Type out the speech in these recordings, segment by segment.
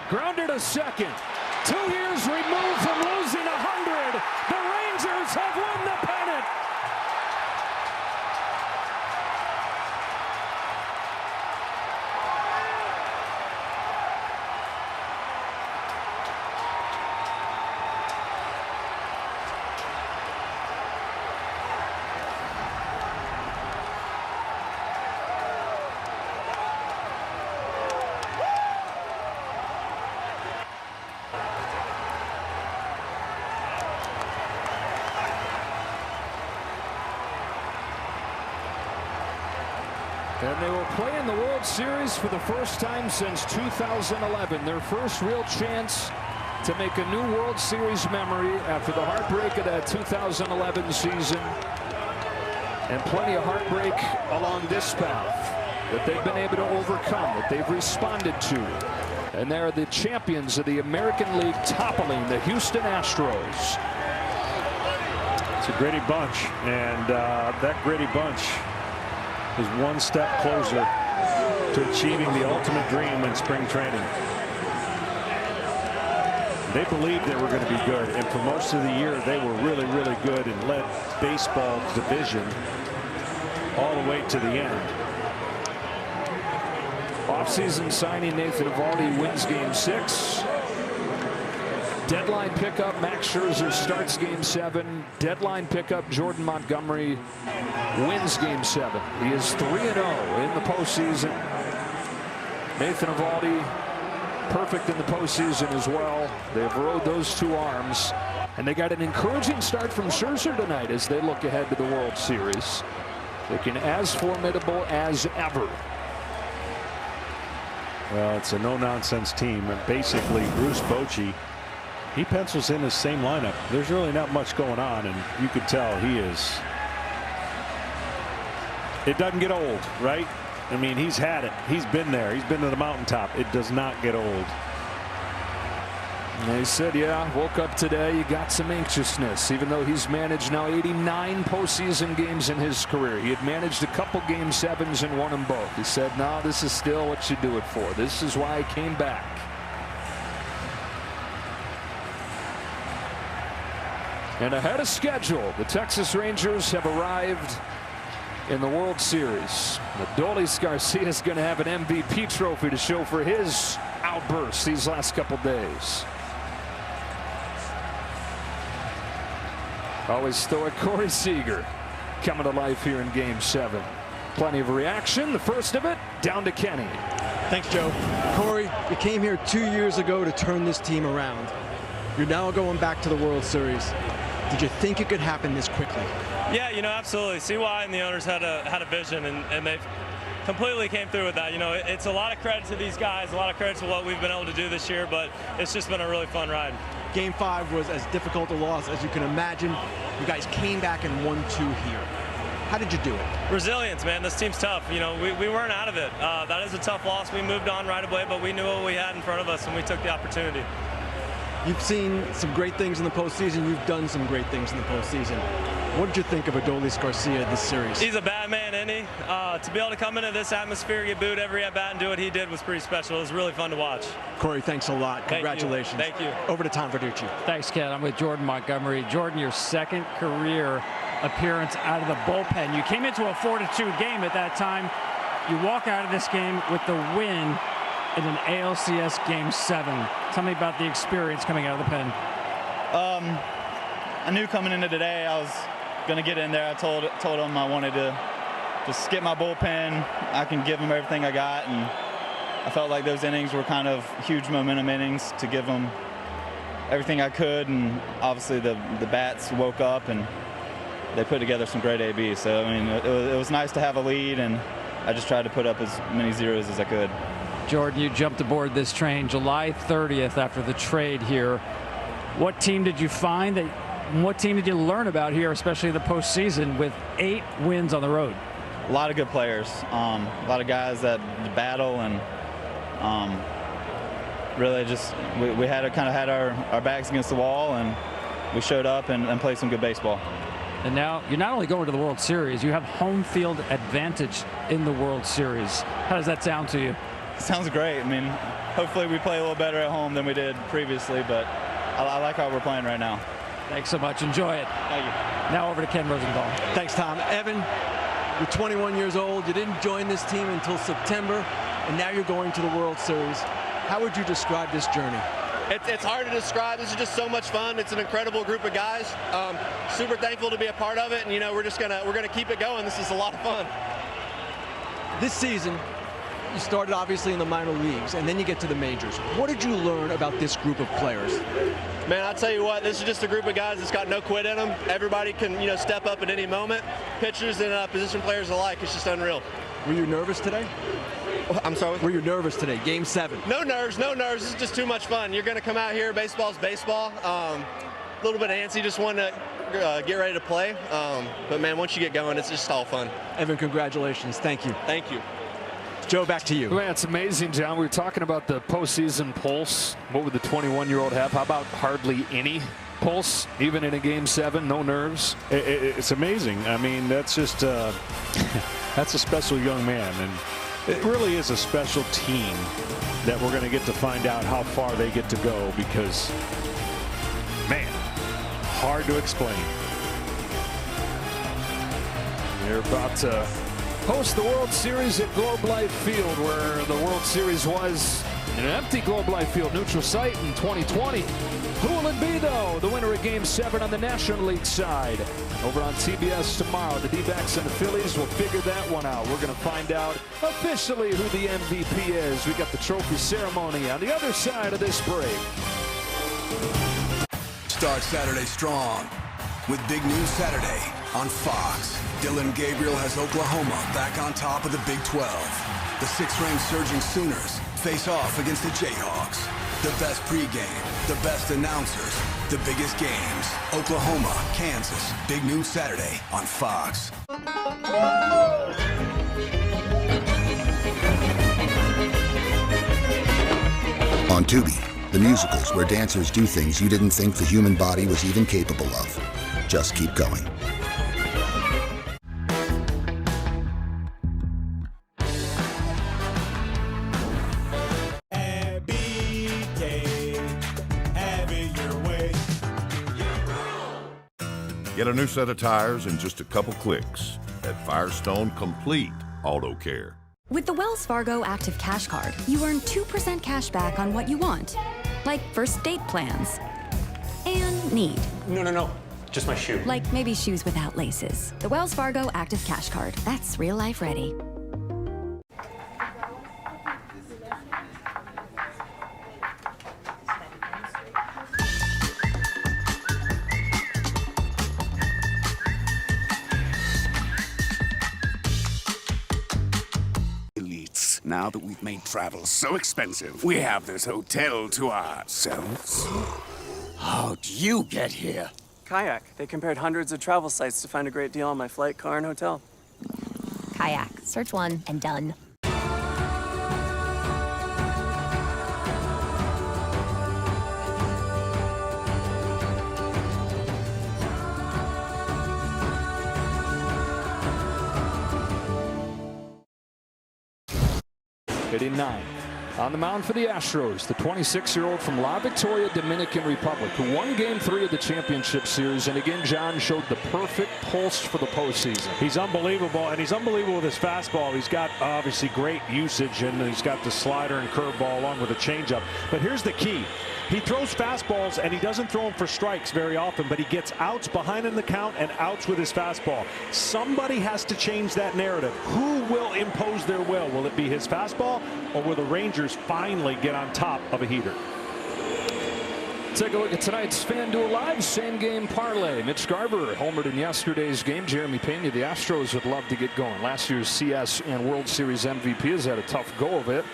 Grounded to second. 2 years removed from losing 100. The Rangers have won the pennant. And they will play in the World Series for the first time since 2011. Their first real chance to make a new World Series memory after the heartbreak of that 2011 season. And plenty of heartbreak along this path that they've been able to overcome, that they've responded to. And they're the champions of the American League, toppling the Houston Astros. It's a gritty bunch, and that gritty bunch is one step closer to achieving the ultimate dream in spring training. They believed they were going to be good, and for most of the year they were really, really good and led baseball's division all the way to the end. Offseason signing Nathan Eovaldi wins Game 6. Deadline pickup Max Scherzer starts Game 7. Deadline pickup Jordan Montgomery wins Game 7. He is 3-0 in the postseason. Nathan Eovaldi perfect in the postseason as well. They've rode those two arms, and they got an encouraging start from Scherzer tonight as they look ahead to the World Series, looking as formidable as ever. Well, it's a no-nonsense team, and basically Bruce Bochy, he pencils in his same lineup. There's really not much going on, and you could tell he is. It doesn't get old, right? I mean, he's had it. He's been there. He's been to the mountaintop. It does not get old. And they said, yeah, woke up today, you got some anxiousness, even though he's managed now 89 postseason games in his career. He had managed a couple Game 7s and won them both. He said, no, this is still what you do it for. This is why I came back. And ahead of schedule, the Texas Rangers have arrived in the World Series. Adolis Garcia is going to have an MVP trophy to show for his outbursts these last couple days. Always stoic Corey Seager coming to life here in Game 7. Plenty of reaction. The first of it down to Kenny. Thanks, Joe. Corey, you came here 2 years ago to turn this team around. You're now going back to the World Series. Did you think it could happen this quickly? Yeah, you know, absolutely. CY and the owners had a vision, and they completely came through with that. You know, it's a lot of credit to these guys, a lot of credit to what we've been able to do this year, but it's just been a really fun ride. Game 5 was as difficult a loss as you can imagine. You guys came back and won 2 here. How did you do it? Resilience, man. This team's tough. You know, we weren't out of it. That is a tough loss. We moved on right away, but we knew what we had in front of us, and we took the opportunity. You've seen some great things in the postseason. You've done some great things in the postseason. What did you think of Adolis Garcia this series? He's a bad man, isn't he? To be able to come into this atmosphere, get booed every at-bat, and do what he did was pretty special. It was really fun to watch. Corey, thanks a lot. Congratulations. Thank you. Over to Tom Verducci. Thanks, Ken. I'm with Jordan Montgomery. Jordan, your second career appearance out of the bullpen. You came into a 4-2 game at that time. You walk out of this game with the win in an ALCS Game 7. Tell me about the experience coming out of the pen. I knew coming into today I was going to get in there. I told them I wanted to just skip my bullpen. I can give them everything I got, and I felt like those innings were kind of huge momentum innings to give them everything I could, and obviously the bats woke up and they put together some great AB. So I mean, it was nice to have a lead, and I just tried to put up as many zeros as I could. Jordan, you jumped aboard this train July 30th after the trade here. What team did you find? What team did you learn about here, especially the postseason, with 8 wins on the road? A lot of good players, a lot of guys that battle, and really just we had kind of had our backs against the wall, and we showed up and played some good baseball. And now you're not only going to the World Series, you have home field advantage in the World Series. How does that sound to you? Sounds great. I mean, hopefully we play a little better at home than we did previously, but I like how we're playing right now. Thanks so much. Enjoy it. Thank you. Now over to Ken Rosenthal. Thanks, Tom. Evan, you're 21 years old. You didn't join this team until September, and now you're going to the World Series. How would you describe this journey? It's hard to describe. This is just so much fun. It's an incredible group of guys. Super thankful to be a part of it, and we're gonna keep it going. This is a lot of fun. This season, you started obviously in the minor leagues, and then you get to the majors. What did you learn about this group of players? Man, I'll tell you what, this is just a group of guys that's got no quit in them. Everybody can, step up at any moment. Pitchers and position players alike. It's just unreal. Were you nervous today? I'm sorry? Were you nervous today? Game 7. No nerves, no nerves. This is just too much fun. You're going to come out here. Baseball's baseball. A little bit antsy, just want to get ready to play. But, man, once you get going, it's just all fun. Evan, congratulations. Thank you. Thank you. Joe, back to you. Man, it's amazing, John. We were talking about the postseason pulse. What would the 21-year-old have? How about hardly any pulse, even in a Game 7? No nerves. It's amazing. I mean, that's just that's a special young man, and it really is a special team that we're going to get to find out how far they get to go, because, man, hard to explain. They're about to host the World Series at Globe Life Field, where the World Series was in an empty Globe Life Field neutral site in 2020. Who will it be, though? The winner of Game 7 on the National League side. Over on TBS tomorrow, the D-backs and the Phillies will figure that one out. We're going to find out officially who the MVP is. We got the trophy ceremony on the other side of this break. Start Saturday strong with Big News Saturday on Fox. Dylan Gabriel has Oklahoma back on top of the Big 12. The 6th-ranked surging Sooners face off against the Jayhawks. The best pregame, the best announcers, the biggest games. Oklahoma, Kansas. Big News Saturday on Fox. On Tubi, the musicals where dancers do things you didn't think the human body was even capable of. Just keep going. Get a new set of tires in just a couple clicks at Firestone Complete Auto Care. With the Wells Fargo Active Cash Card, you earn 2% cash back on what you want, like first date plans and need. No. Just my shoe. Like maybe shoes without laces. The Wells Fargo Active Cash Card. That's real life ready. Now that we've made travel so expensive, we have this hotel to ourselves. How'd you get here? Kayak. They compared hundreds of travel sites to find a great deal on my flight, car, and hotel. Kayak. Search one and done. Hitting 9. On the mound for the Astros, the 26-year-old from La Victoria, Dominican Republic, who won Game 3 of the championship series, and again, John showed the perfect pulse for the postseason. He's unbelievable, and he's unbelievable with his fastball. He's got obviously great usage, and he's got the slider and curveball along with the changeup. But here's the key. He throws fastballs, and he doesn't throw them for strikes very often, but he gets outs behind in the count and outs with his fastball. Somebody has to change that narrative. Who will impose their will? Will it be his fastball, or will the Rangers finally get on top of a heater? Take a look at tonight's FanDuel Live same-game parlay. Mitch Garver homered in yesterday's game. Jeremy Pena, the Astros would love to get going. Last year's CS and World Series MVP has had a tough go of it.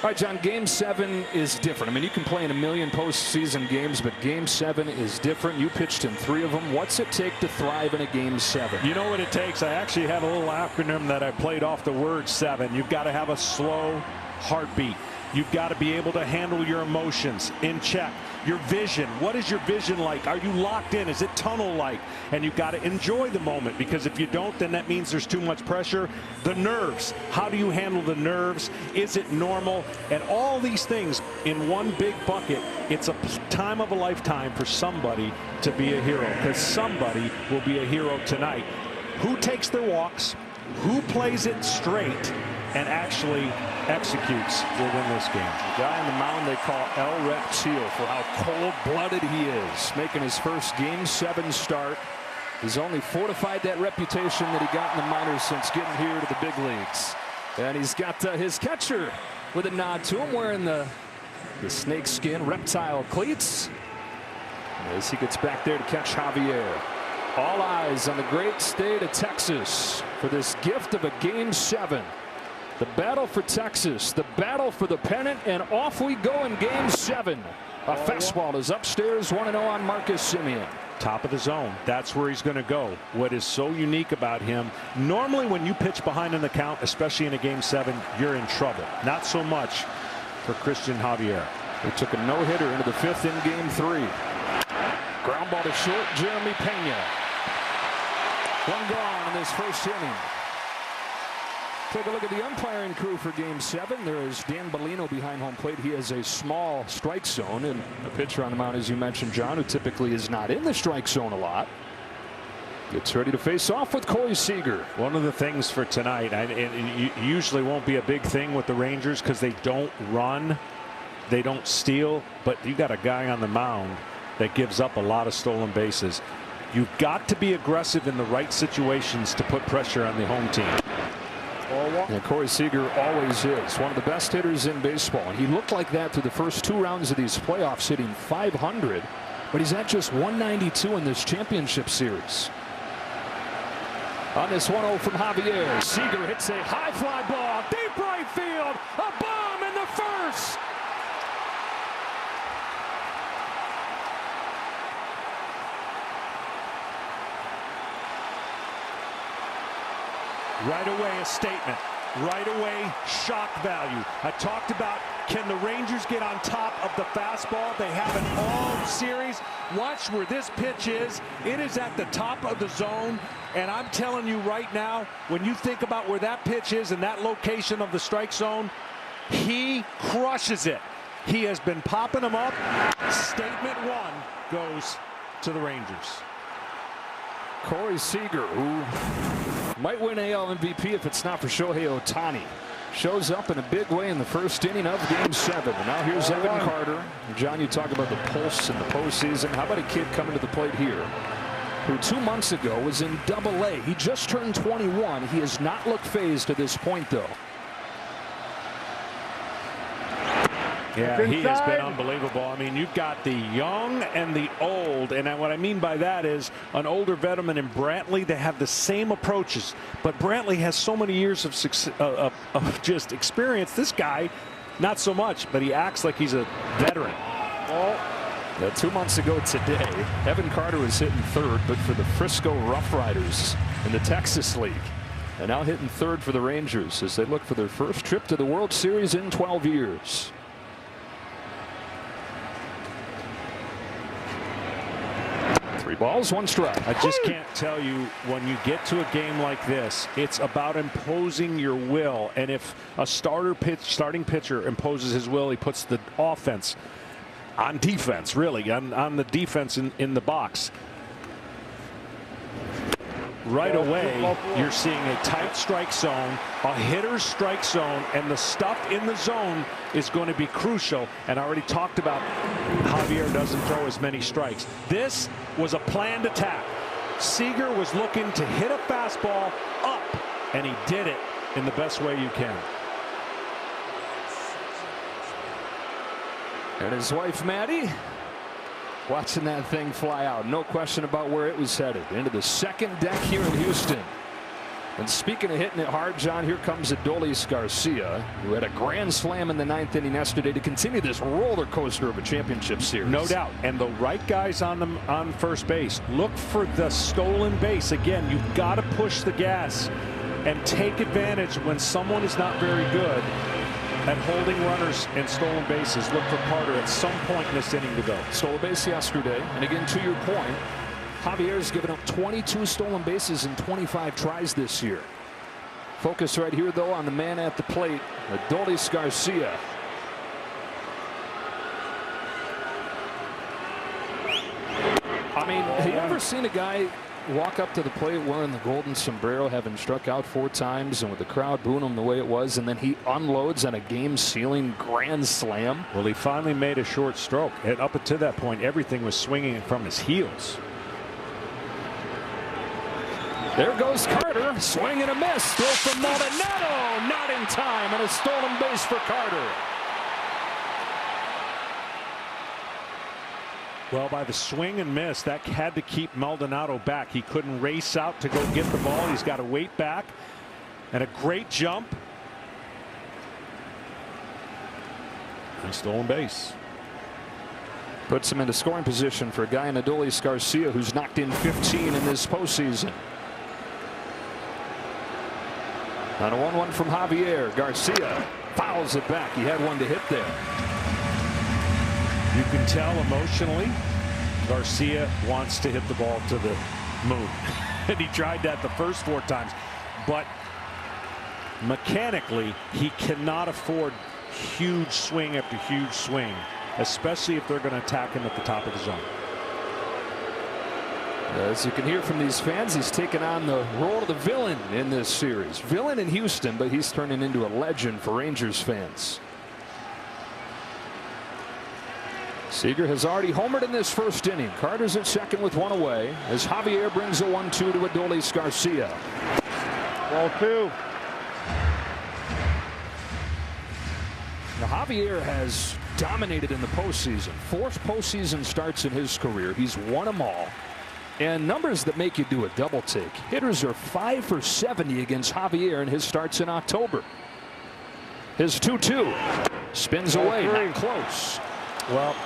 All right, John, Game 7 is different. I mean, you can play in a million postseason games, but Game 7 is different. You pitched in 3 of them. What's it take to thrive in a Game 7? You know what it takes? I actually have a little acronym that I played off the word 7. You've got to have a slow heartbeat. You've got to be able to handle your emotions in check. your vision. What is your vision like? Are you locked in? Is it tunnel-like? And you've got to enjoy the moment, because if you don't, then that means there's too much pressure. The nerves. How do you handle the nerves? Is it normal? And all these things in one big bucket. It's a time of a lifetime for somebody to be a hero, because somebody will be a hero tonight. Who takes their walks? Who plays it straight and actually executes will win this game. The guy on the mound they call El Reptile for how cold-blooded he is, making his first Game 7 start. He's only fortified that reputation that he got in the minors since getting here to the big leagues. And he's got his catcher with a nod to him, wearing the snakeskin reptile cleats as he gets back there to catch Javier. All eyes on the great state of Texas for this gift of a Game 7. The battle for Texas, the battle for the pennant, and off we go in Game 7. A fastball is upstairs, 1-0 on Marcus Semien. Top of the zone. That's where he's going to go. What is so unique about him, normally when you pitch behind in the count, especially in a Game 7, you're in trouble. Not so much for Christian Javier. He took a no-hitter into the 5th in Game 3. Ground ball to short, Jeremy Pena. One gone in this first inning. Take a look at the umpiring crew for Game 7. There is Dan Bellino behind home plate. He has a small strike zone, and a pitcher on the mound, as you mentioned, John, who typically is not in the strike zone a lot, gets ready to face off with Corey Seager. One of the things for tonight, and it usually won't be a big thing with the Rangers because they don't run, they don't steal, but you got a guy on the mound that gives up a lot of stolen bases. You've got to be aggressive in the right situations to put pressure on the home team. And Corey Seager always is one of the best hitters in baseball. And he looked like that through the first 2 rounds of these playoffs, hitting .500. But he's at just .192 in this championship series. On this 1-0 from Javier, Seager hits a high fly ball, deep right field, a bomb in the first. Right away, a statement. Right away, shock value. I talked about, can the Rangers get on top of the fastball? They haven't all series. Watch where this pitch is. It is at the top of the zone. And I'm telling you right now, when you think about where that pitch is and that location of the strike zone, he crushes it. He has been popping them up. Statement 1 goes to the Rangers. Corey Seager, who might win AL MVP if it's not for Shohei Ohtani, shows up in a big way in the first inning of Game 7. And now here's Evan Carter. John, you talk about the pulse in the postseason. How about a kid coming to the plate here who 2 months ago was in Double-A? He just turned 21. He has not looked phased to this point, though. Yeah, he has been unbelievable. I mean, you've got the young and the old, and what I mean by that is an older veteran in Brantley. They have the same approaches, but Brantley has so many years of success, of just experience. This guy, not so much, but he acts like he's a veteran. Well, 2 months ago today, Evan Carter was hitting third, but for the Frisco Rough Riders in the Texas League. And now hitting third for the Rangers as they look for their first trip to the World Series in 12 years. 3 balls, 1 strike. I just can't tell you, when you get to a game like this, it's about imposing your will. And if a starting pitcher imposes his will, he puts the offense on defense, really, on the defense in the box. Right away, you're seeing a tight strike zone, a hitter's strike zone, and the stuff in the zone is going to be crucial. And I already talked about Javier doesn't throw as many strikes. This was a planned attack. Seager was looking to hit a fastball up, and he did it in the best way you can. And his wife, Maddie, watching that thing fly out. No question about where it was headed. Into the second deck here in Houston. And speaking of hitting it hard, John, here comes Adolis Garcia, who had a grand slam in the 9th inning yesterday to continue this roller coaster of a championship series. No doubt. And the right guys on first base. Look for the stolen base. Again, you've got to push the gas and take advantage when someone is not very good. at holding runners and stolen bases. Look for Carter at some point in this inning to go. Stole a base yesterday, and again, to your point, Javier's given up 22 stolen bases in 25 tries this year. Focus right here, though, on the man at the plate, Adolis Garcia. I mean, have you ever seen a guy walk up to the plate wearing the golden sombrero, having struck out 4 times, and with the crowd booing him the way it was, and then he unloads on a game-sealing grand slam? Well, he finally made a short stroke, and up until that point, everything was swinging from his heels. There goes Carter, swing and a miss. Throw from Maldonado, not in time, and a stolen base for Carter. Well, by the swing and miss, that had to keep Maldonado back. He couldn't race out to go get the ball. He's got to wait back. And a great jump. And stolen base. Puts him into scoring position for a guy in Adolis Garcia who's knocked in 15 in this postseason. On a 1-1 from Javier. Garcia fouls it back. He had one to hit there. You can tell emotionally Garcia wants to hit the ball to the moon. And he tried that the first 4 times. But mechanically, he cannot afford huge swing after huge swing, especially if they're going to attack him at the top of the zone. As you can hear from these fans, he's taken on the role of the villain in this series. Villain in Houston, but he's turning into a legend for Rangers fans. Seager has already homered in this first inning. Carter's at second with 1 away as Javier brings a 1-2 to Adolis Garcia. Ball 2. Now, Javier has dominated in the postseason. 4 postseason starts in his career. He's won them all. And numbers that make you do a double take. Hitters are 5 for 70 against Javier in his starts in October. His 2-2 spins away, not close. Well,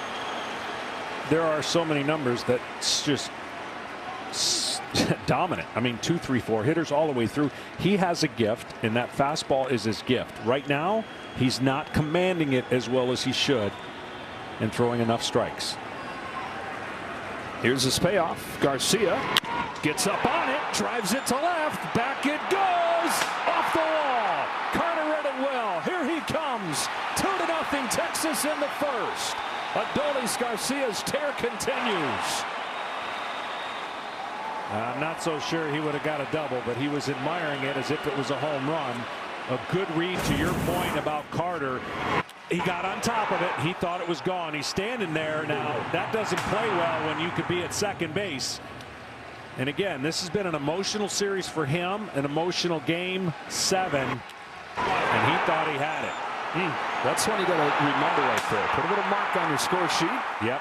there are so many numbers that's just dominant. I mean, 2, 3, 4 hitters all the way through. He has a gift, and that fastball is his gift. Right now, he's not commanding it as well as he should and throwing enough strikes. Here's his payoff. Garcia gets up on it, drives it to left, back it goes, off the wall. Carter read it well. Here he comes. 2-0 Texas in the first. Adolis Garcia's tear continues. I'm not so sure he would have got a double, but he was admiring it as if it was a home run. A good read to your point about Carter. He got on top of it. He thought it was gone. He's standing there now. That doesn't play well when you could be at second base. And again, this has been an emotional series for him, an emotional game 7. And he thought he had it. That's one you got to remember right there. Put a little mark on your score sheet. Yep.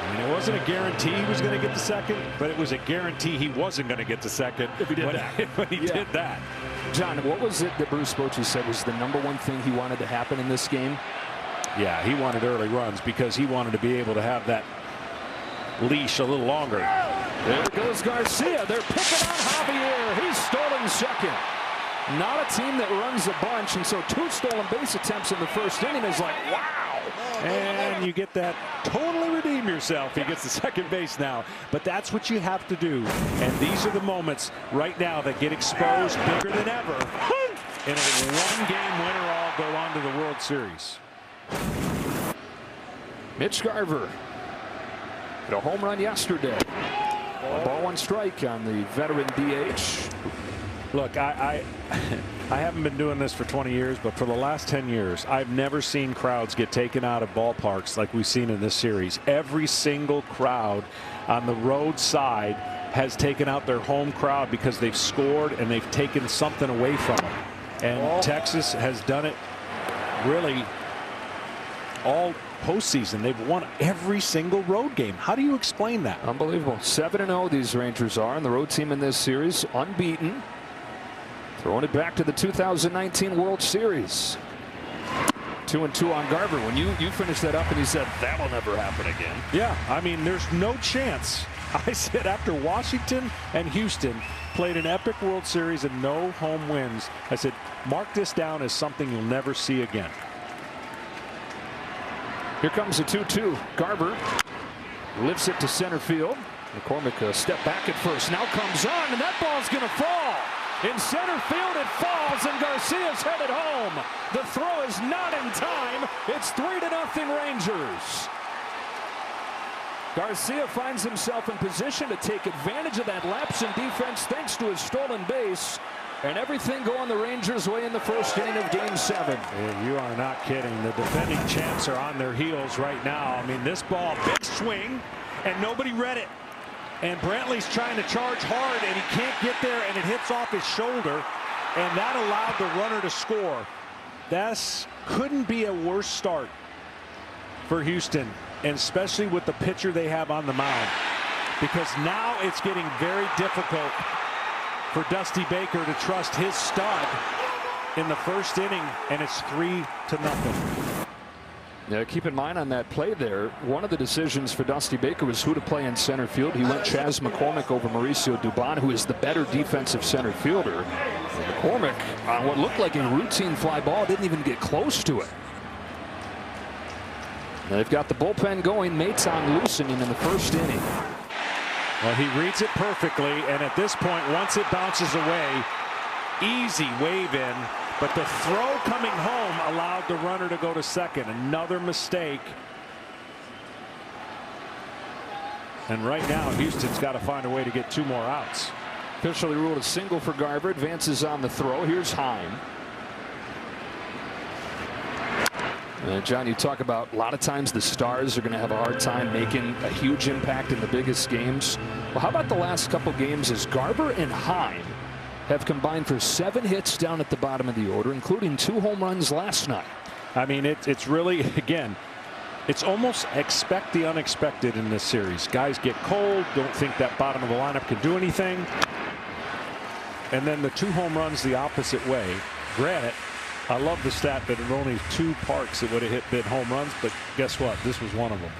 I mean, it wasn't a guarantee he was going to get the second, but it was a guarantee he wasn't going to get the second if he did that. When he did that. John, what was it that Bruce Bochy said was the #1 thing he wanted to happen in this game? Yeah, he wanted early runs because he wanted to be able to have that leash a little longer. There goes Garcia. They're picking on Javier. He's stolen second. Not a team that runs a bunch, and so 2 stolen base attempts in the first inning is like, wow. And you get that totally redeem yourself. He gets the second base now. But that's what you have to do. And these are the moments right now that get exposed bigger than ever. And a 1-game winner all go on to the World Series. Mitch Garver hit a home run yesterday. A ball 1 strike on the veteran DH. Look, I haven't been doing this for 20 years, but for the last 10 years, I've never seen crowds get taken out of ballparks like we've seen in this series. Every single crowd on the road side has taken out their home crowd because they've scored and they've taken something away from them. And Texas has done it really all postseason. They've won every single road game. How do you explain that? Unbelievable. 7-0 these Rangers are, and the road team in this series unbeaten. Throwing it back to the 2019 World Series. 2-2 on Garver. When you finished that up and he said that'll never happen again. Yeah, I mean, there's no chance I said after Washington and Houston played an epic World Series and no home wins, I said, mark this down as something you'll never see again. Here comes the 2-2. Garver lifts it to center field. McCormick a step back at first. Now comes on, and that ball's going to fall. In center field, it falls, and Garcia's headed home. The throw is not in time. It's 3-0 Rangers. Garcia finds himself in position to take advantage of that lapse in defense thanks to his stolen base. And everything going the Rangers' way in the first inning of Game 7. Yeah, you are not kidding. The defending champs are on their heels right now. I mean, this ball, big swing, and nobody read it. And Brantley's trying to charge hard, and he can't get there, and it hits off his shoulder, and that allowed the runner to score. That couldn't be a worse start for Houston, and especially with the pitcher they have on the mound, because now it's getting very difficult for Dusty Baker to trust his stud in the first inning, and it's 3-0. Now, keep in mind on that play there, one of the decisions for Dusty Baker was who to play in center field. He went Chas McCormick over Mauricio Dubon, who is the better defensive center fielder. And McCormick, on what looked like a routine fly ball, didn't even get close to it. Now they've got the bullpen going. Maton loosening in the first inning. Well, he reads it perfectly, and at this point, once it bounces away, easy wave in. But the throw coming home allowed the runner to go to second. Another mistake. And right now, Houston's got to find a way to get 2 more outs. Officially ruled a single for Garver. Advances on the throw. Here's Heim. John, you talk about a lot of times the stars are going to have a hard time making a huge impact in the biggest games. Well, how about the last couple games as Garver and Heim have combined for 7 hits down at the bottom of the order, including 2 home runs last night. I mean, it's really, again, it's almost expect the unexpected in this series. Guys get cold, don't think that bottom of the lineup can do anything. And then the 2 home runs the opposite way. Granted, I love the stat that in only 2 parks it would have been home runs, but guess what? This was one of them.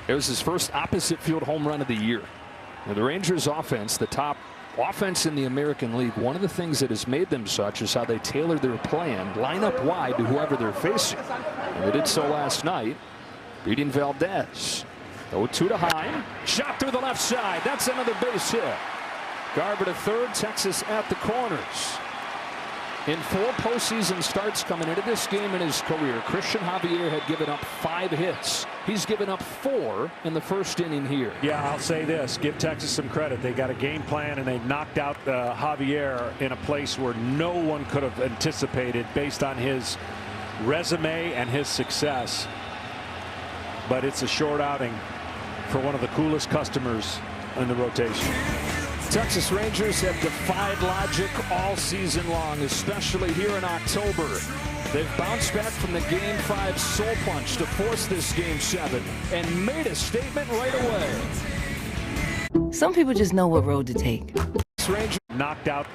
It was his first opposite field home run of the year. Now, the Rangers offense, the top offense in the American League, one of the things that has made them such is how they tailor their plan, line up wide to whoever they're facing. And they did so last night, beating Valdez. 0-2 to Heim. Shot through the left side. That's another base hit. Garver to third. Texas at the corners. In 4 postseason starts coming into this game in his career, Christian Javier had given up 5 hits. He's given up 4 in the first inning here. Yeah, I'll say this. Give Texas some credit. They got a game plan, and they knocked out Javier in a place where no one could have anticipated based on his resume and his success. But it's a short outing for one of the coolest customers in the rotation. Texas Rangers have defied logic all season long, especially here in October. They've bounced back from the Game 5 soul punch to force this Game 7 and made a statement right away. Some people just know what road to take. Rangers knocked out